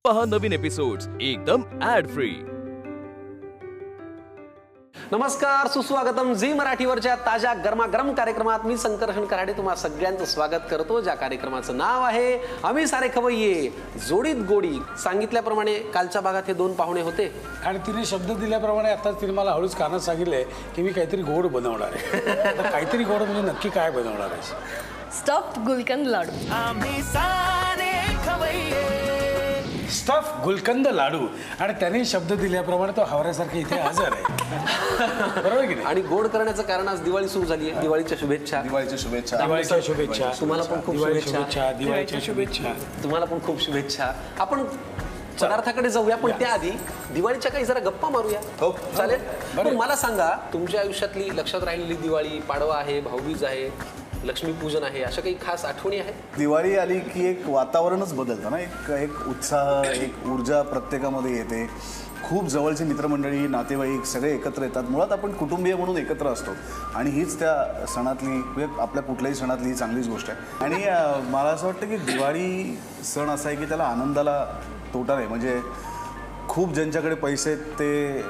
पहा नवीन एपिसोड्स एकदम add free. नमस्कार, सुस्वागतम झी मराठीवरच्या ताज्या गरमागरम कार्यक्रमात मी संकर्षण कराडे तुम्हा सगळ्यांचं स्वागत करतो। ज्या कार्यक्रमाचं नाव आहे आम्ही सारे खवय्ये जोडीत गोडी। सांगितल्याप्रमाणे कालच्या भागात हे दोन पाहुणे होते आणि तिने शब्द दिल्याप्रमाणे आता तिने मला हळूच कानात सांगितलंय की मी काहीतरी गोड बनवणार आहे। आता काहीतरी गोड म्हणजे नक्की काय बनवणार आहे? स्टफ्ड गुलकंद लाडू। आम्ही सारे खवय्ये स्टफ गुलकंद लाडू। आणि त्याने शब्द दिल्याप्रमाणे तो हवऱ्यासारखा इथे हजर आहे, बरोबर की नाही? आणि गोड करण्याचं कारण आज दिवाळी सुरू झाली आहे। दिवाळीच्या शुभेच्छा। दिवाळीच्या शुभेच्छा। दिवाळीच्या शुभेच्छा तुम्हाला पण खूप शुभेच्छा। दिवाळीच्या शुभेच्छा तुम्हाला पण खूप शुभेच्छा। आपण पदार्थाकडे जाऊया, पण त्याआधी दिवाळीच्या काही जरा गप्पा मारूया। हो चालेल? बरं। पण मला सांगा, तुमच्या आयुष्यातली लक्षात राहिलेली दिवाळी, पाडवा आहे, भाऊबीज आहे, लक्ष्मीपूजन आहे, अशा काही खास आठवणी आहेत? दिवाळी आली की एक वातावरणच बदलतं ना, एक उत्साह, एक ऊर्जा प्रत्येकामध्ये येते। खूप जवळचे मित्रमंडळी, नातेवाईक सगळे एकत्र येतात। मुळात आपण कुटुंबीय म्हणून एकत्र असतो आणि हीच त्या सणातली, म्हणजे आपल्या कुठल्याही सणातली ही चांगलीच गोष्ट आहे। आणि मला असं वाटतं की दिवाळी सण असा आहे की त्याला आनंदाला तोटा नाही। म्हणजे खूप ज्यांच्याकडे पैसे आहेत ते,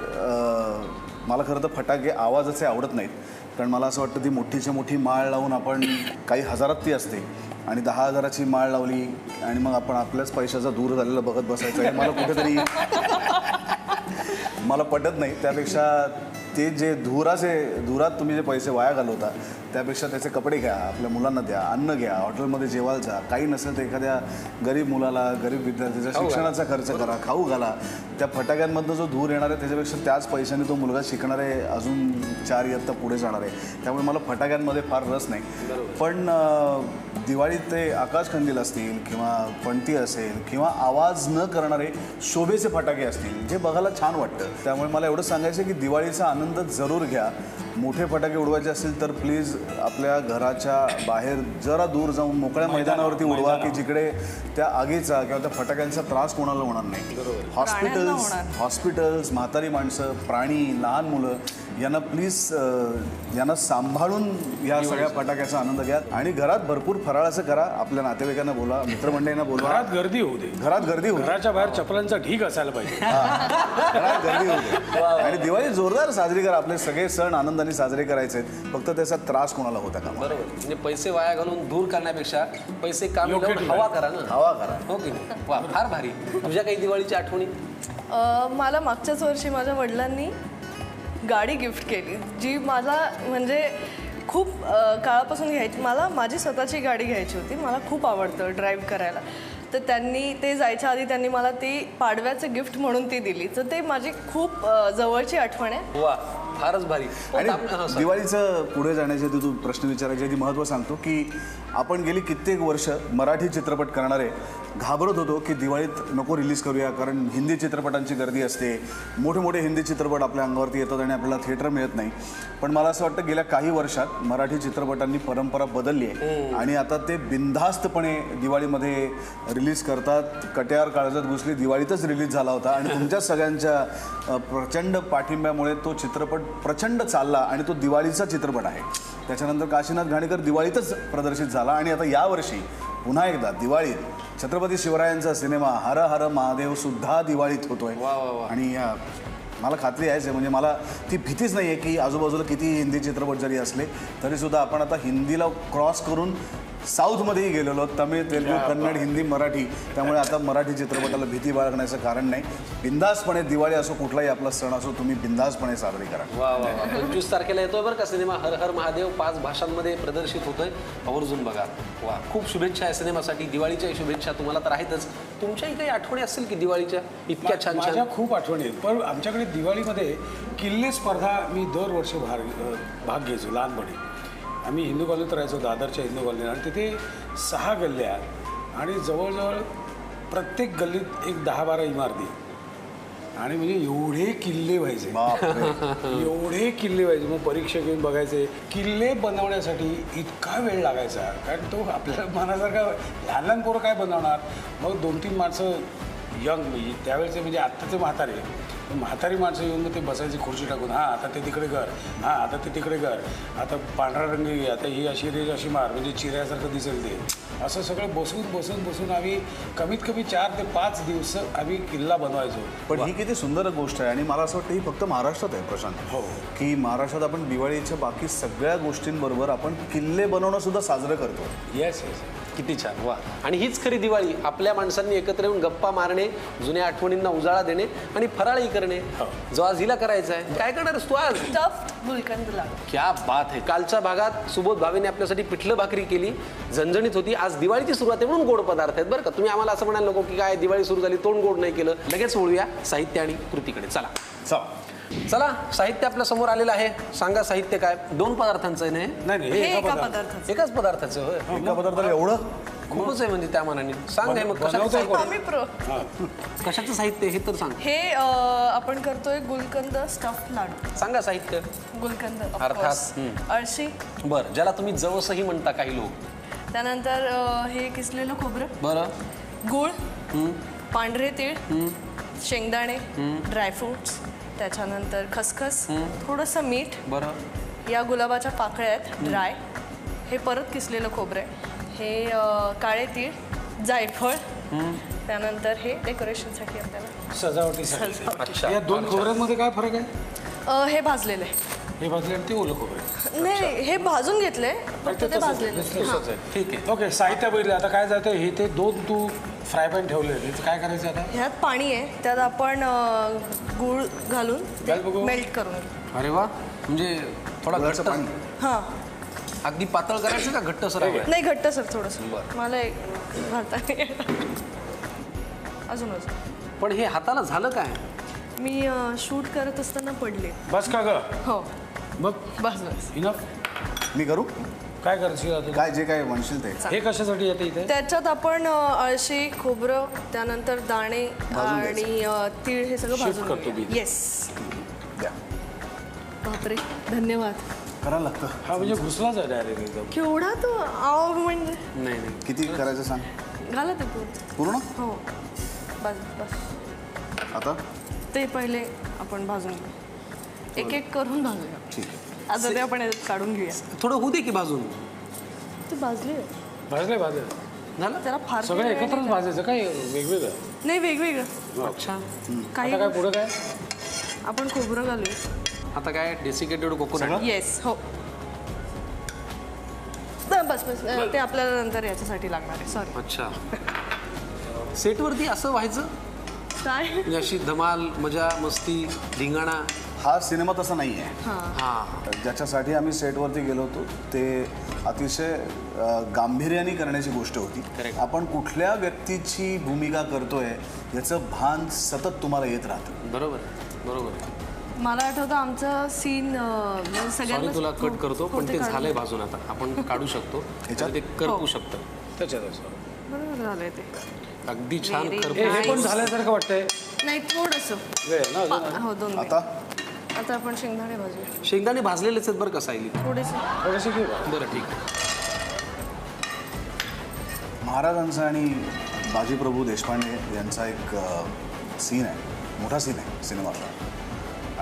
मला खरं तर फटाके आवाजाचे आवडत नाहीत, कारण मला असं वाटतं ती मोठीच्या मोठी माळ लावून आपण, काही हजारात ती असते आणि 10,000ची माळ लावली आणि मग आपण आपल्याच पैशाचा दूर झालेला बघत बसायचं, हे मला कुठेतरी मला पटत नाही। त्यापेक्षा ते जे धुरात तुम्ही जे पैसे वाया घालवता, त्यापेक्षा त्याचे कपडे घ्या, आपल्या मुलांना द्या, अन्न घ्या, हॉटेलमध्ये जेवायला जा, काही नसेल तर एखाद्या गरीब मुलाला, गरीब विद्यार्थ्याच्या शिक्षणाचा खर्च करा, खाऊ घाला। त्या फटाक्यांमधनं जो धूर येणार आहे त्याच्यापेक्षा त्याच पैशाने तो मुलगा शिकणार आहे, अजून 4 इयत्ता पुढे जाणार आहे। त्यामुळे मला फटाक्यांमध्ये फार रस नाही। पण दिवाळीत ते आकाशकंदील असतील किंवा पणती असेल किंवा आवाज न करणारे शोभेचे फटाके असतील, जे बघायला छान वाटतं। त्यामुळे मला एवढं सांगायचं आहे की दिवाळीचा आनंद जरूर घ्या। मोठे फटाके उडवायचे असतील तर प्लीज आपल्या घराच्या बाहेर जरा दूर जाऊन मोकळ्या मैदानावरती उडवा, की जिकडे त्या आगीचा किंवा त्या फटाक्यांचा त्रास कोणाला होणार नाही। हॉस्पिटल्स, म्हातारी माणसं, प्राणी, लहान मुलं यांना प्लीज यांना सांभाळून या सगळ्या फटाक्याचा आनंद घ्या। आणि घरात भरपूर फराळाचं करा, आपल्या नातेवाईकांना बोला, मित्रमंडळींना बोलवा, घरात गर्दी होऊ दे, घराच्या बाहेर चपलांचा ढीग असायला पाहिजे, घरात गर्दी होऊ दे। आणि दिवाळी जोरदार साजरी करा, आपले सगळे सण आनंदाने साजरे करायचे आहेत, फक्त त्याचा त्रास कोणाला होता का? बरोबर। म्हणजे पैसे वाया घालून दूर करण्यापेक्षा पैसे कामी लावून हवा करा ना, हवा करा, हो की नाही? वा, फार भारी। तुझ्या काही दिवाळीच्या आठवणी? मला मागच्याच वर्षी माझ्या वडिलांनी गाडी गिफ्ट केली, जी मला म्हणजे खूप काळापासून घ्यायची। मला माझी स्वतःची गाडी घ्यायची होती, मला खूप आवडतं ड्राईव्ह करायला। तर ते जायच्या आधी त्यांनी मला ती पाडव्याचं गिफ्ट म्हणून ती दिली, तर ते माझी खूप जवळची आठवण आहे। वा, फारच भारी। आणि दिवाळीचं पुढे जाण्याच्या आधी तू प्रश्न विचारायच्या आधी महत्त्व सांगतो की आपण गेली कित्येक वर्ष मराठी चित्रपट करणारे घाबरत होतो की दिवाळीत नको रिलीज करूया, कारण हिंदी चित्रपटांची गर्दी असते, मोठे मोठे हिंदी चित्रपट आपल्या अंगावरती येतात आणि आपल्याला थिएटर मिळत नाही। पण मला असं वाटतं गेल्या काही वर्षात मराठी चित्रपटांनी परंपरा बदलली आहे आणि आता ते बिनधास्तपणे दिवाळीमध्ये रिलीज करतात। कट्यार काळजात घुसली दिवाळीतच रिलीज झाला होता आणि तुमच्या सगळ्यांच्या प्रचंड पाठिंब्यामुळे तो चित्रपट प्रचंड चालला आणि तो दिवाळीचा चित्रपट आहे। त्याच्यानंतर काशीनाथ घाणेकर दिवाळीतच प्रदर्शित झाला आणि आता यावर्षी पुन्हा एकदा दिवाळीत छत्रपती शिवरायांचा सिनेमा हर हर महादेव सुद्धा दिवाळीत होतोय। आणि मला खात्री आहे, म्हणजे मला ती भीतीच नाही आहे की आजूबाजूला किती हिंदी चित्रपट जरी असले तरीसुद्धा आपण आता हिंदीला क्रॉस करून साऊथमध्येही गेलेलो, तमिळ, तेलुगू, कन्नड, हिंदी, मराठी। त्यामुळे आता मराठी चित्रपटाला भीती बाळगण्याचं कारण नाही। बिंदासपणे दिवाळी असो, कुठलाही आपला सण असो, तुम्ही बिंदासपणे साजरी करा। वा वा वा। 25 तारखेला येतोय बरं का सिनेमा हर हर महादेव, 5 भाषांमध्ये प्रदर्शित होतोय, आवर्जून बघा। वा, खूप शुभेच्छा आहे सिनेमासाठी, दिवाळीच्याही शुभेच्छा तुम्हाला तर आहेतच। तुमच्याही काही आठवणी असतील की दिवाळीच्या इतक्या छान छान? माझ्या खूप आठवणी आहेत, पण आमच्याकडे दिवाळीमध्ये किल्ले स्पर्धा मी दरवर्षी भाग घ्यायचो लहानपणी। आम्ही हिंदू कॉलनीत राहायचो, दादरच्या हिंदू कॉलनीत, आणि तिथे 6 गल्ल्या आणि जवळजवळ प्रत्येक गल्लीत एक 10-12 इमारती, आणि म्हणजे एवढे किल्ले व्हायचे, एवढे किल्ले व्हायचे। मग परीक्षा घेऊन बघायचे, किल्ले बनवण्यासाठी इतका वेळ लागायचा, कारण तो आपल्या मनासारखा लहान लहान पोरं काय बनवणार। मग 2-3 माणसं यंग, त्यावेळेचे म्हणजे आत्ताचे म्हातारे म्हातारी माणसं येऊन मग ते बसायची खुर्ची टाकून हां आता ते तिकडे कर, हां आता ते तिकडे कर, आता पांढरा रंग घे, आता ही अशी रेज अशी मार म्हणजे चिऱ्यासारखं दिसेल ते, असं सगळं बसून आम्ही कमीत कमी 4 ते 5 दिवस आम्ही किल्ला बनवायचो. पण ही किती सुंदर गोष्ट आहे आणि मला असं वाटतं ही फक्त महाराष्ट्रात आहे प्रशांत. हो. की महाराष्ट्रात आपण दिवाळीच्या बाकी सगळ्या गोष्टींबरोबर आपण किल्ले बनवणं सुद्धा साजरं करतो. Yes yes. किती छान, वा. आणि हीच खरी दिवाळी, आपल्या माणसांनी एकत्र येऊन गप्पा मारणे, जुन्या आठवणींना उजाळा देणे आणि फराळी करणे. जो आज हिला करायचं आहे. काय करणार तू आज? स्टफ्ड गुलकंद लाडू. क्या बात आहे. कालच्या भागात सुबोध भावेने आपल्यासाठी पिठलं भाकरी केली, झणझणीत होती. आज दिवाळीची सुरुवात आहे म्हणून गोड पदार्थ आहेत बरं का. तुम्ही आम्हाला असं म्हणायला नको की काय दिवाळी सुरू झाली तोंड गोड नाही केलं. लगेच वळूया साहित्य आणि कृतीकडे. चला चला, साहित्य आपल्या समोर आलेलं आहे. सांगा साहित्य काय? 2 पदार्थांचं आहे ना? नाही हे हे एका पदार्थाचं. एकाच पदार्थाचं होय? एका पदार्थाला एवढं खूपच आहे म्हणजे त्या मानाने. सांग हे मग बनवतोय कशाचं कोण? आम्ही प्रो. कशाचं साहित्य हे तर सांग. हे आपण करतोय गुलकंद स्टफ्ड लाडू. सांगा साहित्य. गुलकंद of अर्थात, course. अळशी, बरं, ज्याला तुम्ही जवसही म्हणता काही लोक. त्यानंतर हे किसलेलं खोबरं, बरं. गूळ, पांढरे तीळ, शेंगदाणे, ड्रायफ्रुट्स, त्याच्यानंतर खसखस, थोडंसं मीठ, बरं. या गुलाबाच्या पाकळ्या आहेत ड्राय, हे परत किसलेलं खोबरं आहे, हे काळे तीळ, जायफळ, त्यानंतर हे डेकोरेशनसाठी आपल्याला सजावटीसाठी. अच्छा. या 2 खोबऱ्यांमध्ये काय फरक आहे? हे भाजलेलं आहे. हे भाजले आणि ते ओलं खोबरं. नाही, हे भाजून घेतलंय फक्त ते भाजलेलं आहे. तसंच आहे. ठीक आहे. ओके, साहित्य बघितलं. आता काय जातं हे ते 2 तू फ्राय पॅन ठेवले, काय करायचं आता? ह्यात पाणी आहे, त्यात आपण गूळ घालून घाल बघू. मेल्ट करून घेऊ. अरे वा, म्हणजे थोडा गुळाचं घट्ट. पाणी. हां, अगदी पातळ करायचं का घट्ट सर? नाही घट्ट सर थोडंसं. बरं. मला एक घालता नाही येणार. अजून पण हे हाताला झालं काय? मी शूट करत असताना पडले. बस का ग? हो, बघ बस बस. इनफ. मी करू काय करायचं आता? काय जे काय म्हणशील ते. हे कशासाठी येते इथे? त्याच्यात आपण अळशी, खोबरं, त्यानंतर दाणे आणि तीळ हे सगळं Shift भाजून करतो मी. येस. द्या बापरे, धन्यवाद. करायला लागतं. हा म्हणजे घुसलाच आहे डायरेक्ट एकदम. केवढा तो आव म्हणजे. नाही नाही. किती करायचं सांग. घाला ते पूर्ण. पूर्ण हो, बस बस. आता ते पहिले आपण भाजून घेऊ. एक एक करून भाजूया. ठीक आहे. आता ते आपण याच्यात काढून घेऊया. थोडं होऊ दे की भाजून. ते भाजले भाजले झालं. त्याला फार सगळं वेळ एकत्रच नाही भाजायचं काय वेगवेगळं? नाही, वेगवेगळं. अच्छा. काही आता काय पुढं काय? आपण खोबरं घालूया. आता काय डेसिकेटेड कोकोनट. येस, हो. बस बस, ते आपल्याला नंतर याच्यासाठी लागणार आहे. सॉरी. अच्छा. सेटवरती असं व्हायचं काय? म्हणजे अशी धमाल, मजा, मस्ती, धिंगाणा. हा सिनेमा तसा नाही आहे. हा. ज्याच्यासाठी आम्ही सेटवरती गेलो होतो ते अतिशय गांभीर्याने करण्याची गोष्ट होती. Correct. आपण कुठल्या व्यक्तीची भूमिका करतोय याचं भान सतत तुम्हाला येत राहतं. बरोबर आहे, बरोबर आहे. मला आठवतं आमचं सीन सॉरी तुला कट करतो, पण ते झालंय बरोबर भाजून. आता आपण काढू शकतो. ह्याच्यात? ते करपू शकतं. त्याच्यात असं झालंय ते. अगदी छान Very करपू. हे पण Nice. झाल्यासारखं वाटतंय. नाही, थोडंसं. वेळ आहे ना अजून? हो, 2 आता आता आपण शेंगदाणे भाजूया शेंगदाणे भाजलेलेच आहेत बरं का सायली. थोडेसे. थोडेसे घेऊ का? बरं, ठीक आहे. महाराजांचा आणि बाजीप्रभू देशपांडे यांचा एक सीन आहे, मोठा सीन आहे सिनेमातला.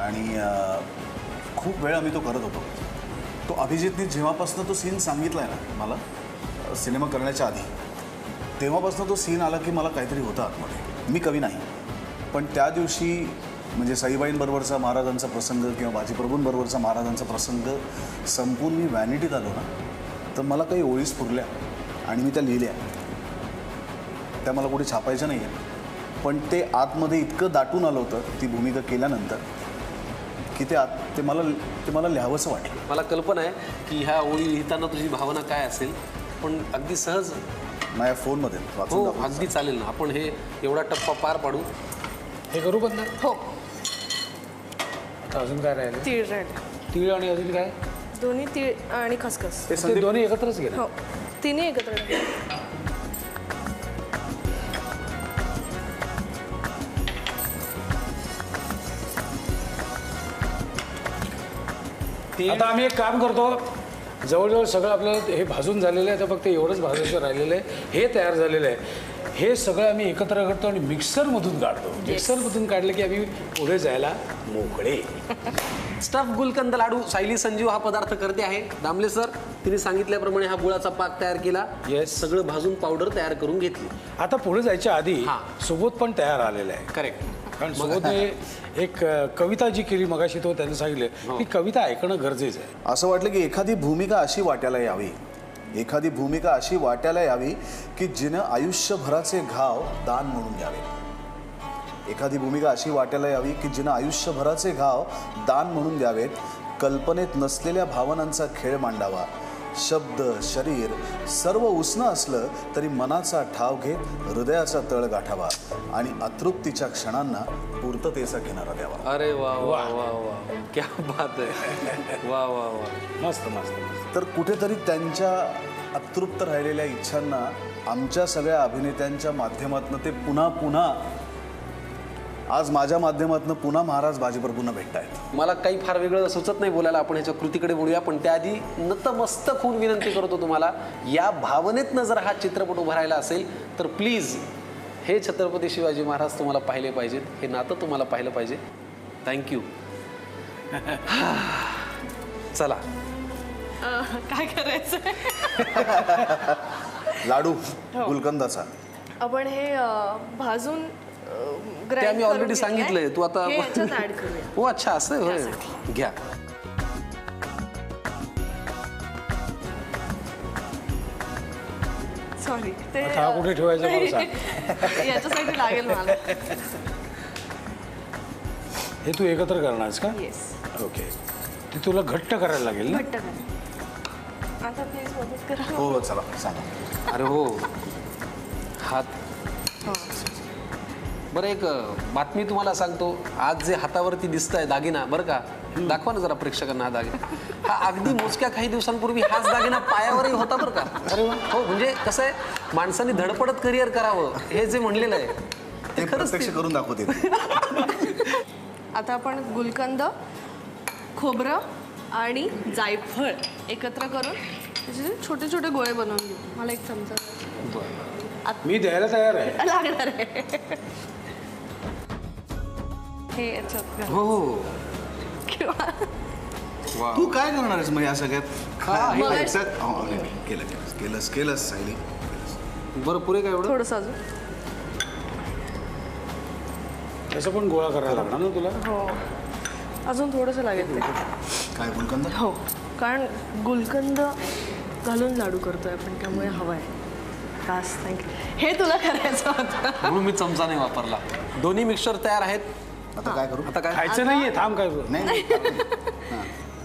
आणि खूप वेळ आम्ही तो करत होतो. तो अभिजितने जेव्हापासून तो सीन सांगितला आहे ना मला सिनेमा करण्याच्या आधी, तेव्हापासून तो सीन आला की मला काहीतरी होतं आतमध्ये. मी कवी नाही, पण त्या दिवशी म्हणजे सईबाईंबरोबरचा महाराजांचा प्रसंग किंवा बाजीप्रभूंबरोबरचा महाराजांचा प्रसंग संपून मी व्हॅनिटीत आलो ना, तर मला काही ओळी स्फुरल्या आणि मी त्या लिहिल्या. त्या मला कुठे छापायच्या नाही आहे, पण ते आतमध्ये इतकं दाटून आलं होतं ती भूमिका केल्यानंतर की ते मला लिहावंसं वाटलं. मला कल्पना आहे की ह्या ओळी लिहिताना तुझी भावना काय असेल, पण अगदी सहज. माझ्या फोनमध्ये वाचून हो, दाखवलं. अगदी चालेल ना. आपण हे एवढा टप्पा पार पाडू. हे करू बंद. हो, आता अजून काय राहिलं? तीळ राहिले. तीळ आणि अजून काय? दोन्ही तीळ आणि खसखस. ते दोन्ही एकत्रच गेले. हो, तिन्ही एकत्र. आता आम्ही एक काम करतो, जवळजवळ सगळं आपल्याला हे भाजून झालेलं आहे. आता फक्त एवढंच भाजायचं राहिलेलं आहे. हे तयार झालेलं आहे. हे सगळं आम्ही एकत्र करतो आणि मिक्सरमधून काढतो. मिक्सरमधून काढलं की आम्ही पुढे जायला मोकळे. स्टफ गुलकंद लाडू सायली संजीव हा पदार्थ करते आहे. दामले सर तिने सांगितल्याप्रमाणे हा गुळाचा पाक तयार केला. Yes. सगळं भाजून पावडर तयार करून घेतली. आता पुढे जायच्या आधी हां. सुबोध पण तयार आलेला आहे. करेक्ट. कारण सुबोधने एक कविता जी केली मगाशी तो त्यांनी सांगितलं ती कविता ऐकणं गरजेचं आहे. असं वाटलं की एखादी भूमिका अशी वाट्याला यावी, एखादी भूमिका अशी वाट्याला यावी की जिनं आयुष्यभराचे घाव दान म्हणून द्यावे. एखादी भूमिका अशी वाट्याला यावी की जिनं आयुष्यभराचे घाव दान म्हणून द्यावेत. कल्पनेत नसलेल्या भावनांचा खेळ मांडावा. शब्द शरीर सर्व उसणं असलं तरी मनाचा ठाव घेत हृदयाचा तळ गाठावा आणि अतृप्तीच्या क्षणांना पूर्ततेचा किनारा द्यावा. अरे वा वा वा वा, क्या बात आहे. वा वा वा, मस्त मस्त मस्त. तर कुठेतरी त्यांच्या अतृप्त राहिलेल्या इच्छांना आमच्या सगळ्या अभिनेत्यांच्या माध्यमातून ते पुन्हा पुन्हा आज माझ्या माध्यमातून पुन्हा महाराज बाजीवर पुन्हा भेटतायत. मला काही फार वेगळं सुचत नाही बोलायला. आपण ह्याच्या कृतीकडे बोलूया, पण त्याआधी नतमस्तक होऊन विनंती करतो तुम्हाला, या भावनेतनं जर हा चित्रपट उभारायला असेल तर प्लीज हे छत्रपती शिवाजी महाराज तुम्हाला पाहिले पाहिजेत. हे नातं तुम्हाला पाहिलं पाहिजे. थँक्यू. चला काय करायचं लाडू गुलकंदाचा आपण हे भाजून ते आम्ही ऑलरेडी सांगितलंय. तू आता ऍड करूया. हो अच्छा असं होय. घ्या. सॉरी ते आता हा कुठे ठेवायचा मला सांग. याच्यासाठी लागेल मला. हे तू एकत्र करणार आहेस का? येस. ओके. ते तुला घट्ट करायला लागेल ना. घट्ट करा. आता प्लीज मदत करा. हो चला सांगा. अरे हो, हात. बरं एक बातमी तुम्हाला सांगतो. आज जे हातावरती दिसत आहे दागिना, बरं का, दाखवा ना जरा प्रेक्षकांना हा दागिना. हा अगदी मोजक्या काही दिवसांपूर्वी हाच दागिना पायावरही होता बरं का. अरे हो, म्हणजे कसं आहे, माणसाने धडपडत करिअर करावं हे जे म्हणलेलं आहे ते प्रत्यक्ष करून दाखवते. आता आपण गुलकंद, खोबरं आणि जायफळ एकत्र करून त्याचे छोटे छोटे गोळे बनवून घेऊ. मला एक चमचा मी द्यायला तयार आहे. लागणार आहे. हे याच्यात घाल. हो किंवा तू काय करणार आहेस मग या सगळ्यात? हे मग- केलंस सायली. बरं पुरे काय एवढं. थोडंसं अजून. त्याचा पण गोळा करायला लागणार ना तुला. हो अजून थोडंसं लागेल ते. काय गुलकंद? हो कारण गुलकंद घालून लाडू करतोय आपण, त्यामुळे हवं आहे. खास थँक्यू. हे तुला करायचं होतं. म्हणून मी चमचा नाही वापरला. दोन्ही मिक्सचर तयार आहेत. आता काय करू? आता काय खायचं नाहीये, थांब काय करू. नाही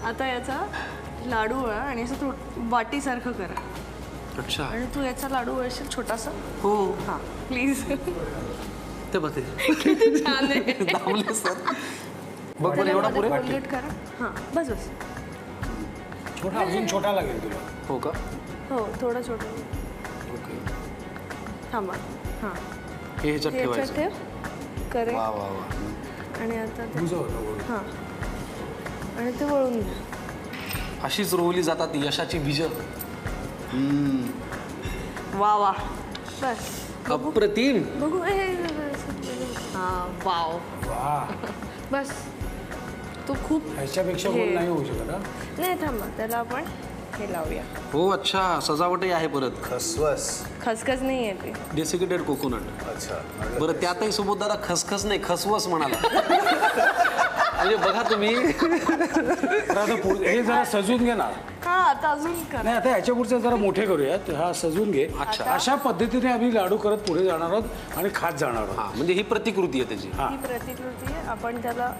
आता याचा लाडू वळा आणि असं थोडं वाटीसारखं करा. अच्छा. आणि तू याचा लाडू वळशील छोटासा. हो हां प्लीज. ते बघते. किती छान आहे. दामले सर. बघ बरं एवढा पुरे. कोलगेट करा. हां बस बस. छोटा अजून छोटा लागेल तुला. हो का. हो थोडं छोटं. ओके. थांबा. हां हे ह्याच्यात हे याच्यात ठेवायचं. ठेव. करे. वा वा वा. आणि आता ते तुझं होतं बोल. हां आणि ते वळून घ्या. अशीच रोवली जातात यशाची बीज. वा वा बस. अप्रतिम. बघू हां वाव वा. बस. तो खूप ह्याच्यापेक्षा हे- गोल नाही होऊ शकत हा? नाही थांबा त्याला आपण हे लावूया. हो अच्छा, सजावटही आहे परत. खसवस. खसखस नाही आहे ते. Desiccated coconut. अच्छा. बरं त्यातही सोबत दादा खसखस नाही खसवस म्हणाला. म्हणजे बघा तुम्ही. तर आता हे जरा सजून घे ना. हां आता अजून करा. नाही आता ह्याच्या पुढचे जरा मोठे करूयात. हा सजून घे. अच्छा. अशा पद्धतीने आम्ही लाडू करत पुढे जाणार आहोत आणि खात जाणार आहोत. हा म्हणजे ही प्रतिकृती आहे त्याची. हा. ही प्रतिकृती आहे. आपण त्याला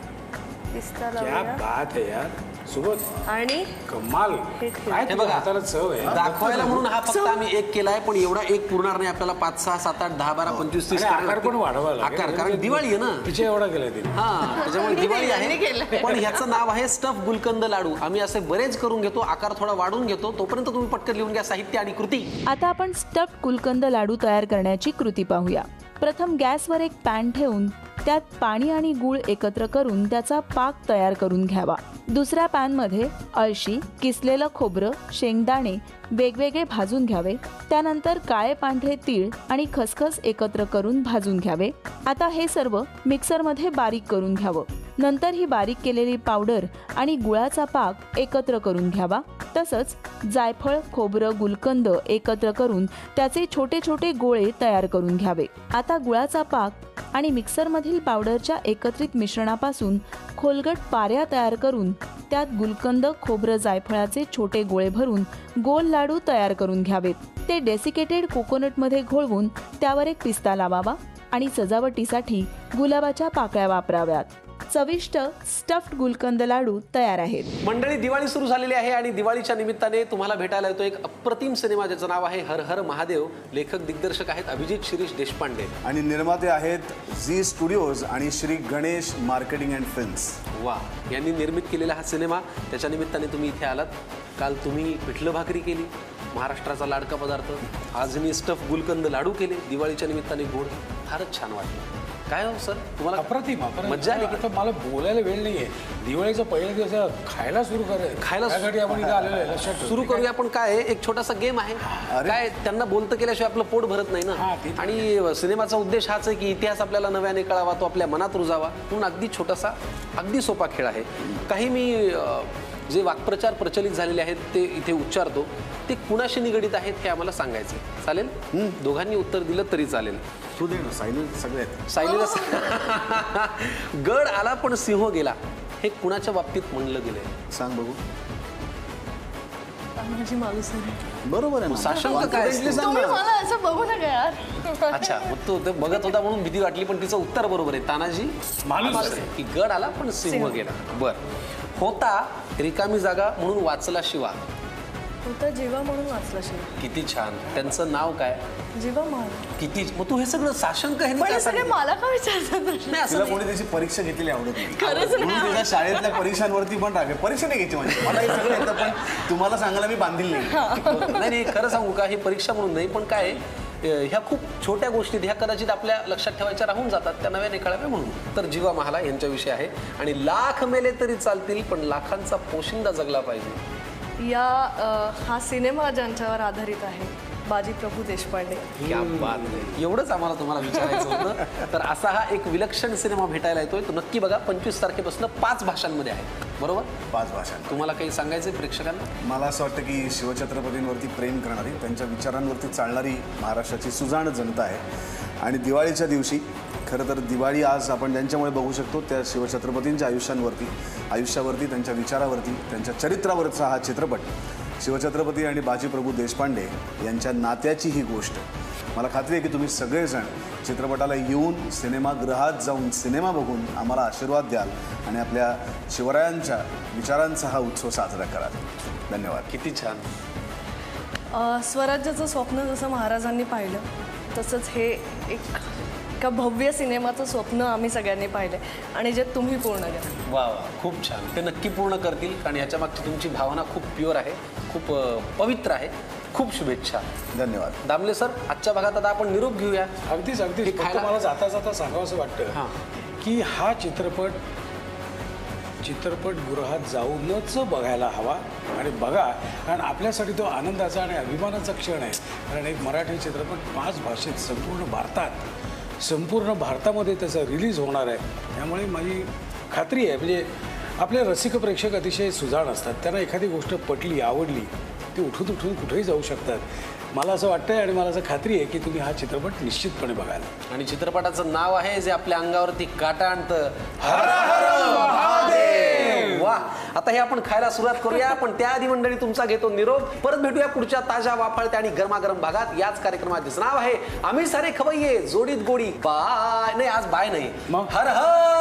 पिस्ता क्या लावूया बात आहे यार सोबत. आणि कमाल. हे ठेव. काय हे तुझ्या बघा. हाताला चव आहे. दाखवायला म्हणून हा फक्त आम्ही एक केलाय, पण एवढा एक पुरणार नाही आपल्याला. 5, 6, 7, 8, 10, 12, 25, 30 आणि आकार पण वाढवा लागेल. आकार कारण दिवाळी आहे ना. तिचे एवढा केलाय तिने. हा त्याच्यामुळे दिवाळी यांनी आहे. केलंय. पण ह्याचं नाव आहे स्टफ गुलकंद लाडू. आम्ही असे बरेच करून घेतो, आकार थोडा वाढून घेतो. तोपर्यंत तुम्ही पटकन लिहून घ्या साहित्य आणि कृती. आता आपण स्टफ्ड गुलकंद लाडू तयार करण्याची कृती पाहूया. प्रथम गॅसवर एक पॅन ठेवून त्यात पाणी आणि गूळ एकत्र करून त्याचा पाक तयार करून घ्यावा. दुसऱ्या पॅनमध्ये अळशी, किसलेलं खोबरं, शेंगदाणे वेगवेगळे भाजून घ्यावे. त्यानंतर काळे पांढरे तीळ आणि खसखस एकत्र करून भाजून घ्यावे. आता हे सर्व मिक्सरमध्ये बारीक करून घ्यावं. नंतर ही बारीक केलेली पावडर आणि गुळाचा पाक एकत्र करून घ्यावा. तसंच जायफळ, खोबरं, गुलकंद एकत्र करून त्याचे छोटे छोटे गोळे तयार करून घ्यावे. आता गुळाचा पाक आणि मिक्सरमधील पावडरच्या एकत्रित मिश्रणापासून खोलगट पाऱ्या तयार करून त्यात गुलकंद, खोबरं, जायफळाचे छोटे गोळे भरून गोल लाडू तयार करून घ्यावेत. ते डेसिकेटेड कोकोनटमध्ये घोळवून त्यावर एक पिस्ता लावावा आणि सजावटीसाठी गुलाबाच्या पाकळ्या वापराव्यात. चविष्ट स्टफ्ड गुलकंद लाडू तयार आहेत. मंडळी, दिवाळी सुरू झालेली आहे आणि दिवाळीच्या निमित्ताने तुम्हाला भेटायला येतो एक अप्रतिम सिनेमा ज्याचं नाव आहे हर हर महादेव. लेखक दिग्दर्शक आहेत अभिजित शिरीष देशपांडे आणि निर्माते आहेत झी स्टुडिओज आणि Shri Ganesh marketing and films. वा, यांनी निर्मित केलेला हा सिनेमा. त्याच्या निमित्ताने तुम्ही इथे आलात. काल तुम्ही पिठलं भाकरी केली, महाराष्ट्राचा लाडका पदार्थ. आज मी स्टफ गुलकंद लाडू केले दिवाळीच्या निमित्ताने गोड. फारच छान वाटलं. काय हो सर, तुम्हाला अप्रतिम मज्जा आली की? आता मला बोलायला वेळ नाहीये. दिवाळीचा पहिला दिवस खायला सुरू खायला त्यासाठी आपण इथे आलेलो आहे. लक्षात ठेवा. सुरू करूया. पण काय आहे, एक छोटासा गेम आहे. काय, त्यांना बोलतं केल्याशिवाय आपलं पोट भरत नाही ना. आणि सिनेमाचा उद्देश हाच आहे की इतिहास आपल्याला नव्याने कळावा, तो आपल्या मनात रुजावा. म्हणून अगदी छोटासा, अगदी सोपा खेळ आहे. काही मी जे वाक्प्रचार प्रचलित झालेले आहेत ते इथे उच्चारतो. ते कुणाशी निगडीत आहेत हे आम्हाला सांगायचं. चालेल? दोघांनी उत्तर दिलं तरी चालेल. तू दे ना, सायली सगळे आहेत. सायलीला गड आला पण सिंह गेला, हे कुणाच्या बाबतीत म्हणलं गेलंय? सांग बघू. तानाजी मालुसरे. बरोबर आहे ना. साशंक काय असतं? तुम्ही मला असं बघू नका यार. अच्छा, मग तो ते बघत होता म्हणून भीती वाटली, पण तिचं उत्तर बरोबर आहे. तानाजी मालुसरे. की गड आला पण सिंह गेला. बर. होता रिकामी जागा म्हणून वाचला शिवा. होता जीवा म्हणून वाचला शिव. किती छान. त्यांचं नाव काय? जीवा महान. किती. मग तू हे सगळं साशंक आहे पण हे सगळे मला का विचारतात? नाही असं तिला नाही. कोणी त्याची परीक्षा घेतलेली आवडत नाही. खरंच म्हणून नाही. तिच्या शाळेतल्या परीक्षांवरती पण रागे. परीक्षा नाही घ्यायची म्हणजे मला हे सगळं येतं, पण तुम्हाला सांगायला मी बांधील नाही. नाही, खरं सांगू का, ही परीक्षा म्हणून नाही, पण काय ह्या खूप छोट्या गोष्टी ह्या कदाचित आपल्या लक्षात ठेवायच्या राहून जातात, त्या नव्याने कळाव्या म्हणून. तर जीवा महाला यांच्याविषयी आहे. आणि लाख मेले तरी चालतील पण लाखांचा पोशिंदा जगला पाहिजे. हा सिनेमा ज्यांच्यावर आधारित आहे, बाजी प्रभू देशपांडे. क्या बात आहे. एवढंच आम्हाला तुम्हाला विचारायचं होतं. तर असा हा एक विलक्षण सिनेमा भेटायला येतोय. तो नक्की बघा. 25 तारखेपासून 5 भाषांमध्ये आहे. बरोबर? 5 भाषा. तुम्हाला काही सांगायचं प्रेक्षकांना? मला असं वाटतं की शिवछत्रपतींवरती प्रेम करणारी, त्यांच्या विचारांवरती चालणारी महाराष्ट्राची सुजाण जनता आहे. आणि दिवाळीच्या दिवशी खरं तर दिवाळी आज आपण ज्यांच्यामुळे बघू शकतो त्या शिवछत्रपतींच्या आयुष्यावरती, त्यांच्या विचारावरती, त्यांच्या चरित्रावरचा हा चित्रपट. शिवछत्रपती आणि बाजीप्रभू देशपांडे यांच्या नात्याची ही गोष्ट. मला खात्री आहे की तुम्ही सगळेजण चित्रपटाला येऊन सिनेमागृहात जाऊन सिनेमा बघून आम्हाला आशीर्वाद द्याल आणि आपल्या शिवरायांच्या विचारांचा हा उत्सव साजरा कराल. धन्यवाद. किती छान. स्वराज्याचं स्वप्न जसं महाराजांनी पाहिलं, तसंच हे एका भव्य सिनेमाचं स्वप्न आम्ही सगळ्यांनी पाहिलं आणि जे तुम्ही पूर्ण केलं. वा वा, खूप छान. ते नक्की पूर्ण करतील, कारण याच्या मागची तुमची भावना खूप प्युअर आहे, खूप पवित्र आहे. खूप शुभेच्छा. धन्यवाद. दामले सर, आजच्या भागात आता आपण निरोप घेऊया. अगदीच अगदीच. फक्त मला जाता जाता सांगावं असं वाटतं की हा चित्रपटगृहात जाऊनच बघायला हवा. आणि बघा, कारण आपल्यासाठी तो आनंदाचा आणि अभिमानाचा क्षण आहे. कारण एक मराठी चित्रपट 5 भाषेत संपूर्ण भारतामध्ये त्याचा रिलीज होणार आहे. त्यामुळे माझी खात्री आहे, म्हणजे आपले रसिक प्रेक्षक अतिशय सुजाण असतात. त्यांना एखादी गोष्ट पटली, आवडली, ती उठून कुठेही जाऊ शकतात. मला असं वाटतंय आणि मला असं खात्री आहे की तुम्ही हा चित्रपट निश्चितपणे बघाल. आणि चित्रपटाचं नाव आहे जे आपल्या अंगावरती काटा आणतं, वा. आता हे आपण खायला सुरुवात करूया, पण त्याआधी मंडळी तुमचा घेतो निरोप. परत भेटूया पुढच्या ताज्या, वाफाळत्या आणि गरमागरम भागात. याच कार्यक्रमाचे नाव आहे आम्ही सारे खवय्ये, जोडीत गोडी. बाय नाही, आज बाय नाही, मग? हर हर